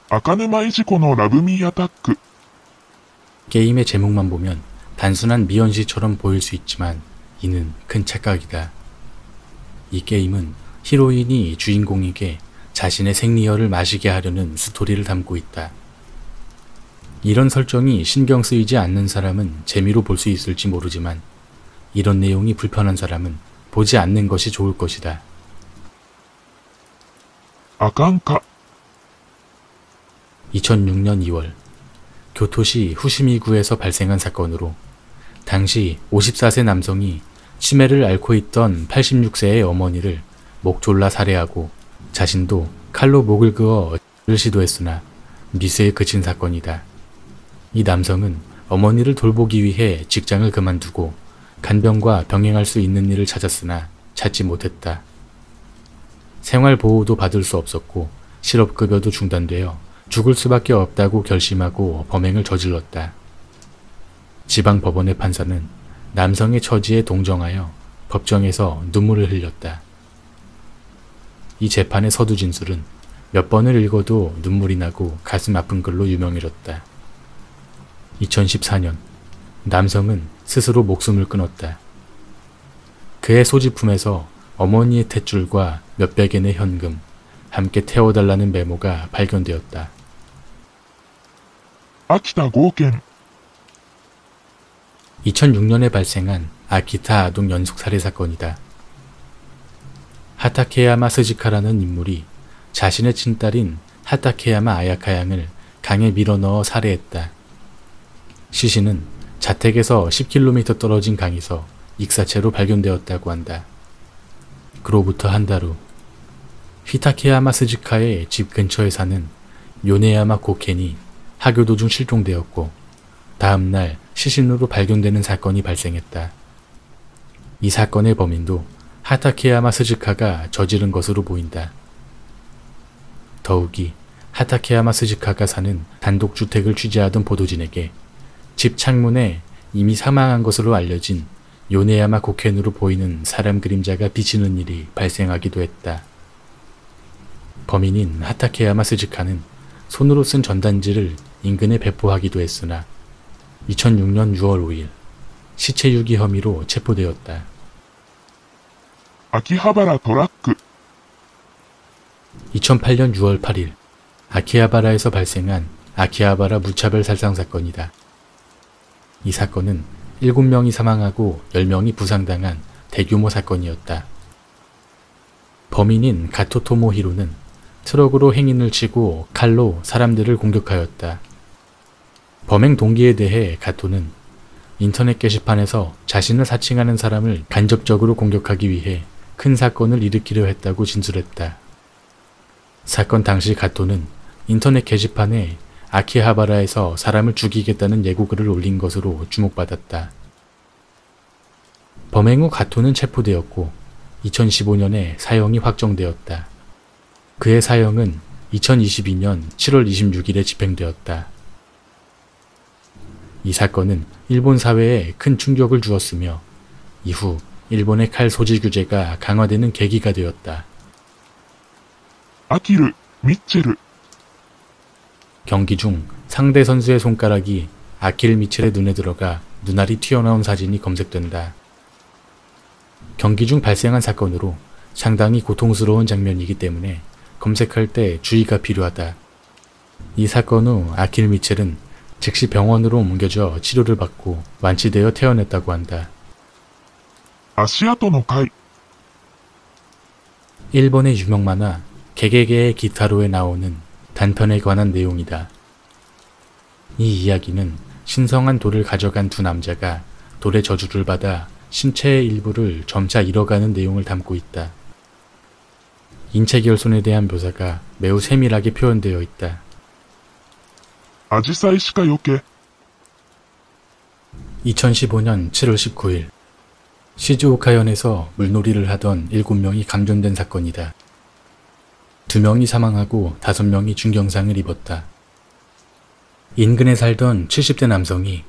아카네마 이지코의 라브미 아타크. 게임의 제목만 보면 단순한 미연시처럼 보일 수 있지만 이는 큰 착각이다. 이 게임은 히로인이 주인공에게 자신의 생리혈을 마시게 하려는 스토리를 담고 있다. 이런 설정이 신경 쓰이지 않는 사람은 재미로 볼 수 있을지 모르지만 이런 내용이 불편한 사람은 보지 않는 것이 좋을 것이다. 아칸카. 2006년 2월 교토시 후시미구에서 발생한 사건으로 당시 54세 남성이 치매를 앓고 있던 86세의 어머니를 목 졸라 살해하고 자신도 칼로 목을 그어 를 시도했으나 미수에 그친 사건이다. 이 남성은 어머니를 돌보기 위해 직장을 그만두고 간병과 병행할 수 있는 일을 찾았으나 찾지 못했다. 생활보호도 받을 수 없었고 실업급여도 중단되어 죽을 수밖에 없다고 결심하고 범행을 저질렀다. 지방법원의 판사는 남성의 처지에 동정하여 법정에서 눈물을 흘렸다. 이 재판의 서두 진술은 몇 번을 읽어도 눈물이 나고 가슴 아픈 글로 유명해졌다. 2014년 남성은 스스로 목숨을 끊었다. 그의 소지품에서 어머니의 탯줄과 몇백엔의 현금, 함께 태워달라는 메모가 발견되었다. 아키타 고ken. 2006년에 발생한 아키타 아동 연속살해 사건이다. 하타케야마 스즈카라는 인물이 자신의 친딸인 하타케야마 아야카 양을 강에 밀어넣어 살해했다. 시신은 자택에서 10km 떨어진 강에서 익사체로 발견되었다고 한다. 그로부터 한 달 후 히타케야마 스즈카의 집 근처에 사는 요네야마 고켄이 하교 도중 실종되었고 다음날 시신으로 발견되는 사건이 발생했다. 이 사건의 범인도 하타케야마 스즈카가 저지른 것으로 보인다. 더욱이 하타케야마 스즈카가 사는 단독주택을 취재하던 보도진에게 집 창문에 이미 사망한 것으로 알려진 요네야마 고켄으로 보이는 사람 그림자가 비치는 일이 발생하기도 했다. 범인인 하타케야마 스즈카는 손으로 쓴 전단지를 인근에 배포하기도 했으나 2006년 6월 5일 시체 유기 혐의로 체포되었다. 아키하바라トラック. 2008년 6월 8일 아키하바라에서 발생한 아키하바라 무차별 살상 사건이다. 이 사건은 7명이 사망하고 10명이 부상당한 대규모 사건이었다. 범인인 가토 토모히로는 트럭으로 행인을 치고 칼로 사람들을 공격하였다. 범행 동기에 대해 가토는 인터넷 게시판에서 자신을 사칭하는 사람을 간접적으로 공격하기 위해 큰 사건을 일으키려 했다고 진술했다. 사건 당시 가토는 인터넷 게시판에 아키하바라에서 사람을 죽이겠다는 예고글을 올린 것으로 주목받았다. 범행 후 가토는 체포되었고 2015년에 사형이 확정되었다. 그의 사형은 2022년 7월 26일에 집행되었다. 이 사건은 일본 사회에 큰 충격을 주었으며 이후 일본의 칼 소지 규제가 강화되는 계기가 되었다. 아키르 미첼. 경기 중 상대 선수의 손가락이 아킬 미첼의 눈에 들어가 눈알이 튀어나온 사진이 검색된다. 경기 중 발생한 사건으로 상당히 고통스러운 장면이기 때문에 검색할 때 주의가 필요하다. 이 사건 후 아킬 미첼은 즉시 병원으로 옮겨져 치료를 받고 완치되어 퇴원했다고 한다. 아시아토의 gai. 일본의 유명 만화 게게게의 기타로에 나오는 단편에 관한 내용이다. 이 이야기는 신성한 돌을 가져간 두 남자가 돌의 저주를 받아 신체의 일부를 점차 잃어가는 내용을 담고 있다. 인체 결손에 대한 묘사가 매우 세밀하게 표현되어 있다. 아지사이 시카요케. 2015년 7월 19일 시즈오카현에서 물놀이를 하던 7명이 감전된 사건이다. 2명이 사망하고 5명이 중경상을 입었다. 인근에 살던 70대 남성이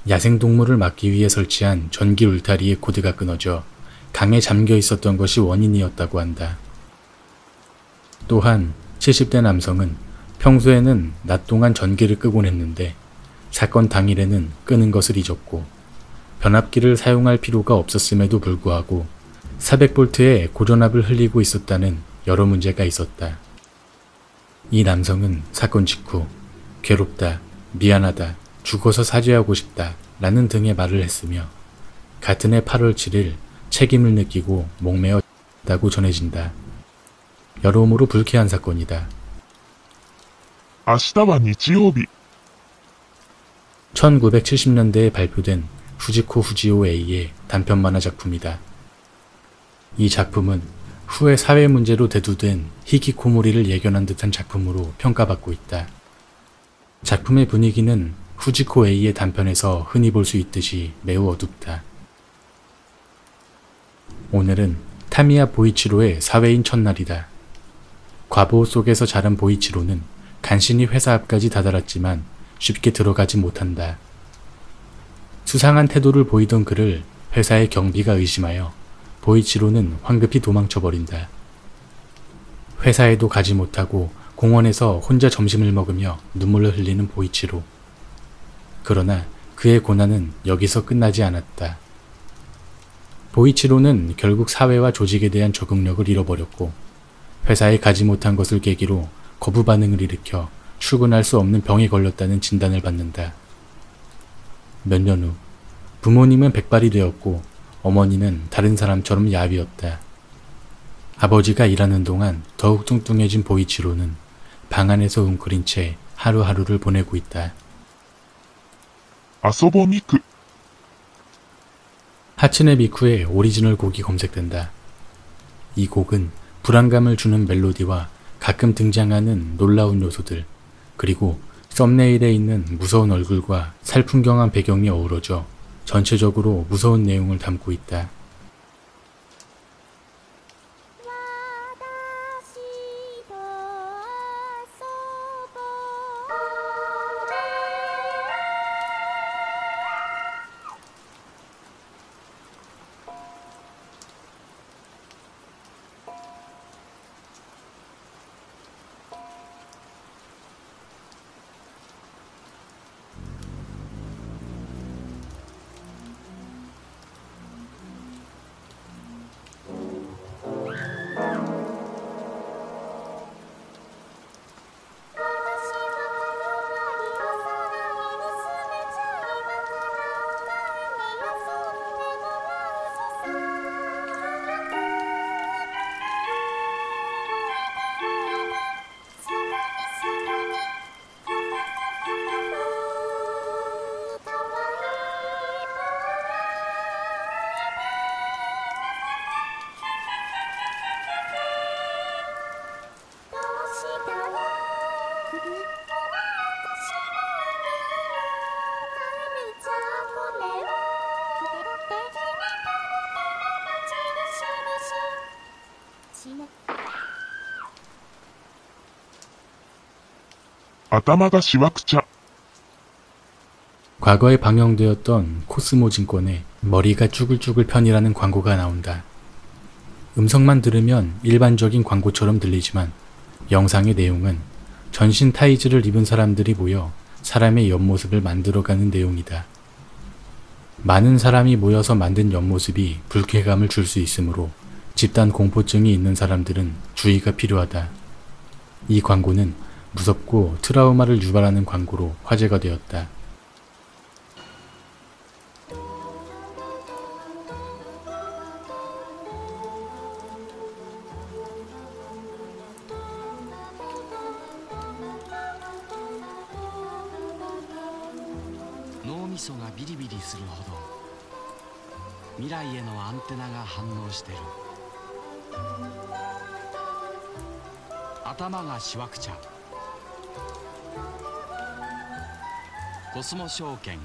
야생동물을 막기 위해 설치한 전기 울타리의 코드가 끊어져 강에 잠겨 있었던 것이 원인이었다고 한다. 또한 70대 남성은 평소에는 낮 동안 전기를 끄곤 했는데 사건 당일에는 끄는 것을 잊었고 변압기를 사용할 필요가 없었음에도 불구하고 400볼트의 고전압을 흘리고 있었다는 여러 문제가 있었다. 이 남성은 사건 직후 괴롭다, 미안하다, 죽어서 사죄하고 싶다 라는 등의 말을 했으며 같은 해 8월 7일 책임을 느끼고 목매었다고 전해진다. 여러모로 불쾌한 사건이다. 明日は日曜日。 1970년대에 발표된 후지코 후지오 A의 단편 만화 작품이다. 이 작품은 후에 사회 문제로 대두된 히키코모리를 예견한 듯한 작품으로 평가받고 있다. 작품의 분위기는 후지코 A의 단편에서 흔히 볼 수 있듯이 매우 어둡다. 오늘은 타미야 보이치로의 사회인 첫날이다. 과보 속에서 자란 보이치로는 간신히 회사 앞까지 다다랐지만 쉽게 들어가지 못한다. 수상한 태도를 보이던 그를 회사의 경비가 의심하여 보이치로는 황급히 도망쳐버린다. 회사에도 가지 못하고 공원에서 혼자 점심을 먹으며 눈물을 흘리는 보이치로. 그러나 그의 고난은 여기서 끝나지 않았다. 보이치로는 결국 사회와 조직에 대한 적응력을 잃어버렸고 회사에 가지 못한 것을 계기로 거부 반응을 일으켜 출근할 수 없는 병에 걸렸다는 진단을 받는다. 몇 년 후 부모님은 백발이 되었고 어머니는 다른 사람처럼 야위었다. 아버지가 일하는 동안 더욱 뚱뚱해진 보이치로는 방 안에서 웅크린 채 하루하루를 보내고 있다. 遊ぼみく。 하츠네 미쿠의 오리지널 곡이 검색된다. 이 곡은 불안감을 주는 멜로디와 가끔 등장하는 놀라운 요소들, 그리고 썸네일에 있는 무서운 얼굴과 살풍경한 배경이 어우러져 전체적으로 무서운 내용을 담고 있다.頭がしわくちゃ。 과거에 방영되었던 코스모 증권의 머리가 쭈글쭈글 편이라는 광고가 나온다. 음성만 들으면 일반적인 광고처럼 들리지만 영상의 내용은 전신 타이즈를 입은 사람들이 모여 사람의 옆모습을 만들어가는 내용이다. 많은 사람이 모여서 만든 옆모습이 불쾌감을 줄 수 있으므로 집단 공포증이 있는 사람들은 주의가 필요하다. 이 광고는 무섭고 트라우마를 유발하는 광고로 화제가 되었다.脳みそがビリビリするほど未来へのアンテナが反応してる。頭がしわくちゃ。コスモ証券